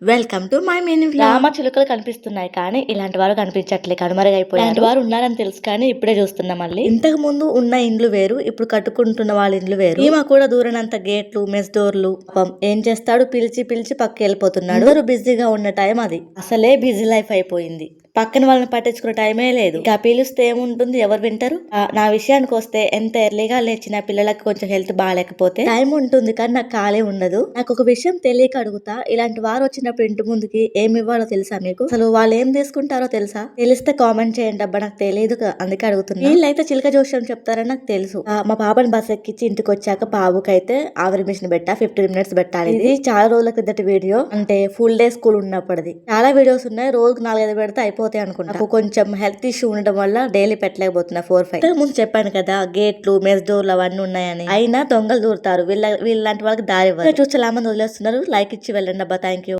Welcome to my mini Rama చిలుకలు కనిపిస్తున్నాయి కానీ ఇలాంటి వారు కనిపించట్లే, కనుమరుగైపోయారు. ఇలాంటి వారు ఉన్నారని తెలుసు కానీ ఇప్పుడే చూస్తున్నా. మళ్ళీ ఇంతకు ముందు ఉన్న ఇండ్లు వేరు, ఇప్పుడు కట్టుకుంటున్న వాళ్ళ ఇండ్లు వేరు. ఈమె కూడా దూరనంత గేట్లు, మెస్ డోర్లు. ఏం చేస్తాడు, పిలిచి పిలిచి పక్క వెళ్ళిపోతున్నాడు. అందరూ బిజీగా ఉన్న టైం అది. అసలే బిజీ లైఫ్ అయిపోయింది. పక్కన వాళ్ళని పట్టించుకునే టైమే లేదు. ఇంకా పిలిస్తే ఏముంటుంది, ఎవరు వింటారు. నా విషయానికి వస్తే ఎంత ఎర్లీగా లేచిన పిల్లలకి కొంచెం హెల్త్ బాగాలేకపోతే టైం ఉంటుంది కానీ నాకు ఖాళీ ఉండదు. నాకు ఒక విషయం తెలియక అడుగుతా, ఇలాంటి వారు వచ్చినప్పుడు ఇంటి ముందుకి ఏమి ఇవ్వాలో తెలుసా మీకు? అసలు వాళ్ళు ఏం తీసుకుంటారో తెలుసా? తెలిస్తే కామెంట్ చేయండి అబ్బా, నాకు తెలియదు అందుకే అడుగుతున్నా. వీళ్ళైతే చిలక జోష్యం చెప్తారని నాకు తెలుసు. మా పాపని బస్ ఎక్కించి ఇంటికి వచ్చాక పావుకైతే ఆవిరి మిషన్ పెట్టా, 15 మినిట్స్ పెట్టాలి. ఇది చాలా రోజుల కిందటి వీడియో, అంటే ఫుల్ డే స్కూల్ ఉన్నప్పటిది. చాలా వీడియోస్ ఉన్నాయి, రోజుకు 4-5 పెడితే అయిపోతాయి అనుకుంటా. నాకు కొంచెం హెల్త్ ఇష్యూ ఉండడం వల్ల డైలీ పెట్టలేకపోతున్నా 4-5. ముందు చెప్పాను కదా, గేట్లు, మెస్ డోర్లు అవన్నీ ఉన్నాయని. అయినా దొంగలు దూరుతారు. వీళ్ళంటి వాళ్ళకి దారి ఇవ్వరు. చూసి చాలా మంది వదిలేస్తున్నారు. లైక్ ఇచ్చి వెళ్ళండి అబ్బా. Thank you.